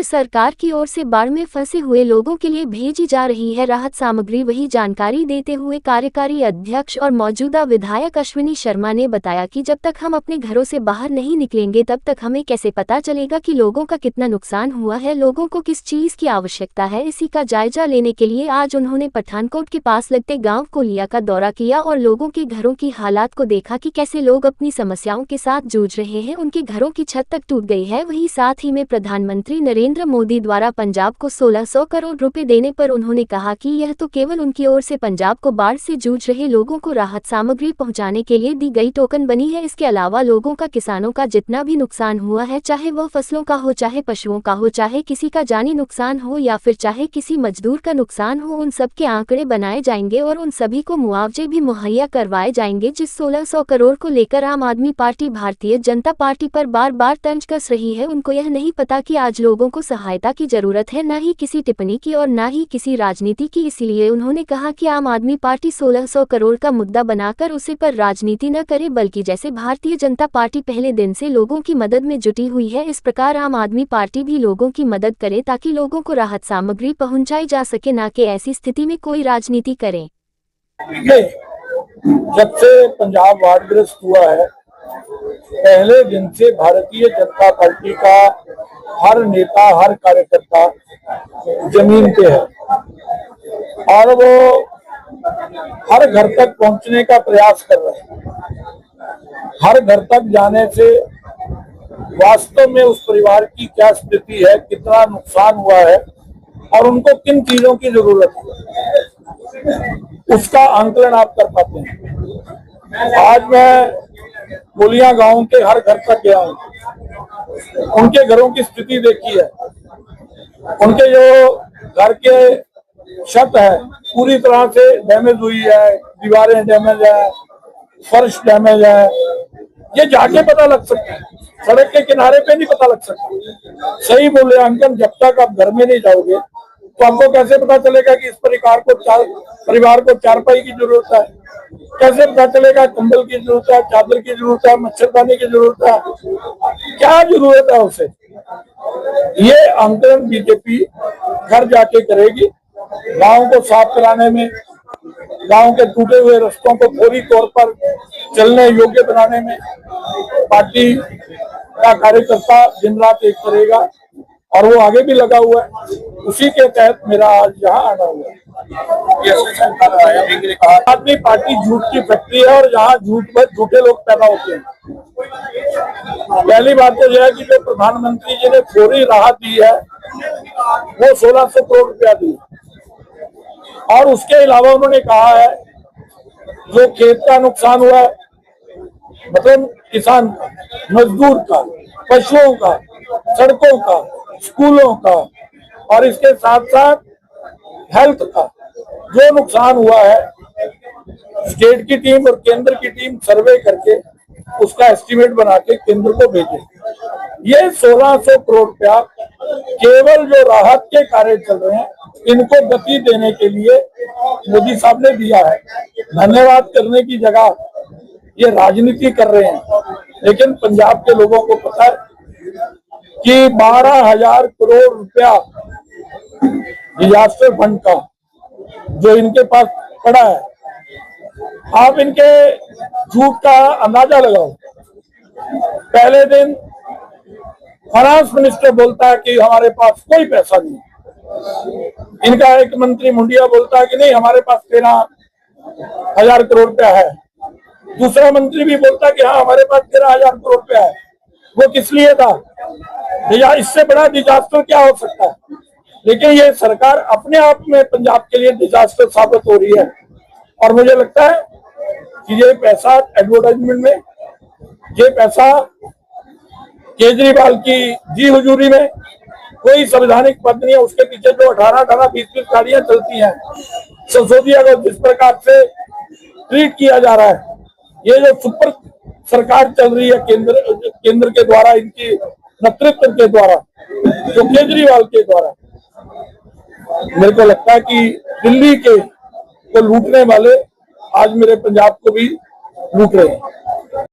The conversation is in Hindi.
सरकार की ओर से बाढ़ में फंसे हुए लोगों के लिए भेजी जा रही है राहत सामग्री। वही जानकारी देते हुए कार्यकारी अध्यक्ष और मौजूदा विधायक अश्विनी शर्मा ने बताया कि जब तक हम अपने घरों से बाहर नहीं निकलेंगे तब तक हमें कैसे पता चलेगा कि लोगों का कितना नुकसान हुआ है, लोगों को किस चीज की आवश्यकता है। इसी का जायजा लेने के लिए आज उन्होंने पठानकोट के पास लगते गाँव कोलिया का दौरा किया और लोगों के घरों की हालात को देखा कि कैसे लोग अपनी समस्याओं के साथ जूझ रहे हैं। उनके घरों की छत तक टूट गई है। वहीं साथ ही में प्रधानमंत्री नरेंद्र मोदी द्वारा पंजाब को 1600 करोड़ रुपए देने पर उन्होंने कहा कि यह तो केवल उनकी ओर से पंजाब को बाढ़ से जूझ रहे लोगों को राहत सामग्री पहुंचाने के लिए दी गई टोकन बनी है। इसके अलावा लोगों का, किसानों का जितना भी नुकसान हुआ है, चाहे वह फसलों का हो, चाहे पशुओं का हो, चाहे किसी का जानी नुकसान हो या फिर चाहे किसी मजदूर का नुकसान हो, उन सब के आंकड़े बनाए जाएंगे और उन सभी को मुआवजे भी मुहैया करवाए जाएंगे। जिस 1600 करोड़ को लेकर आम आदमी पार्टी भारतीय जनता पार्टी पर बार बार तंज कस रही है, उनको यह नहीं पता कि आज लोगों को सहायता की जरूरत है, न ही किसी टिप्पणी की और न ही किसी राजनीति की। इसीलिए उन्होंने कहा कि आम आदमी पार्टी 1600 करोड़ का मुद्दा बनाकर उसे पर राजनीति न करे, बल्कि जैसे भारतीय जनता पार्टी पहले दिन से लोगों की मदद में जुटी हुई है, इस प्रकार आम आदमी पार्टी भी लोगों की मदद करे ताकि लोगों को राहत सामग्री पहुंचाई जा सके, न कि ऐसी स्थिति में कोई राजनीति करे। जब से पंजाब बाढ़ग्रस्त हुआ है, पहले दिन से भारतीय जनता पार्टी का हर नेता, हर कार्यकर्ता जमीन पे है और वो हर घर तक पहुंचने का प्रयास कर रहे हैं। हर घर तक जाने से वास्तव में उस परिवार की क्या स्थिति है, कितना नुकसान हुआ है और उनको किन चीजों की जरूरत है, उसका आंकलन आप कर पाते हैं। आज मैं कोलिया गांव के हर घर तक गया हूँ, उनके घरों की स्थिति देखी है। उनके जो घर के छत है पूरी तरह से डैमेज हुई है, दीवारें डैमेज है, फर्श डैमेज है। ये जाके पता लग सकता है, सड़क के किनारे पे नहीं पता लग सकता। सही मूल्यांकन जब तक आप घर में नहीं जाओगे तो आपको कैसे पता चलेगा कि इस परिवार को चारपाई की जरूरत है, कैसे पता चलेगा कंबल की जरूरत है, चादर की जरूरत है, मच्छरदानी की जरूरत है, क्या जरूरत है उसे। ये आंकलन बीजेपी घर जाके करेगी। गांव को साफ कराने में, गांव के टूटे हुए रास्तों को फौरी तौर पर चलने योग्य बनाने में पार्टी का कार्यकर्ता दिन रात एक करेगा और वो आगे भी लगा हुआ है। उसी के तहत मेरा आज यहाँ आना हुआ है। आदमी पार्टी झूठ की फैक्ट्री है और यहाँ झूठे लोग पैदा होते हैं। पहली बात तो यह है कि जो प्रधानमंत्री जी ने फौरी राहत दी है वो 1600 करोड़ रुपया दी और उसके अलावा उन्होंने कहा है जो खेत का नुकसान हुआ है, मतलब किसान का, मजदूर का, पशुओं का, सड़कों का, स्कूलों का और इसके साथ साथ हेल्थ का जो नुकसान हुआ है, स्टेट की टीम और केंद्र की टीम सर्वे करके उसका एस्टीमेट बना के केंद्र को भेजे। ये 1600 करोड़ रुपया केवल जो राहत के कार्य चल रहे हैं इनको गति देने के लिए मोदी साहब ने दिया है। धन्यवाद करने की जगह ये राजनीति कर रहे हैं, लेकिन पंजाब के लोगों को पता है कि 12,000 करोड़ रुपया डिजास्टर फंड का जो इनके पास पड़ा है, आप इनके झूठ का अंदाजा लगाओ। पहले दिन फाइनेंस मिनिस्टर बोलता है कि हमारे पास कोई पैसा नहीं, इनका एक मंत्री मुंडिया बोलता है कि नहीं हमारे पास 13,000 करोड़ रुपया है, दूसरा मंत्री भी बोलता है कि हाँ हमारे पास 13,000 करोड़ रुपया है। वो किस लिए था? या इससे बड़ा डिजास्टर क्या हो सकता है? लेकिन ये सरकार अपने आप में पंजाब के लिए डिजास्टर साबित हो रही है और मुझे लगता है कि ये पैसा एडवर्टाइजमेंट में, ये पैसा केजरीवाल की जी हुजूरी में, कोई संवैधानिक पद नहीं है उसके पीछे जो 18-18, 20-20 गाड़ियां चलती हैं, संसदीय को जिस प्रकार से ट्रीट किया जा रहा है, ये जो सुपर सरकार चल रही है केंद्र के द्वारा, इनकी नेतृत्व के द्वारा, जो केजरीवाल के द्वारा, मेरे को लगता है कि दिल्ली के को लूटने वाले आज मेरे पंजाब को भी लूट रहे हैं।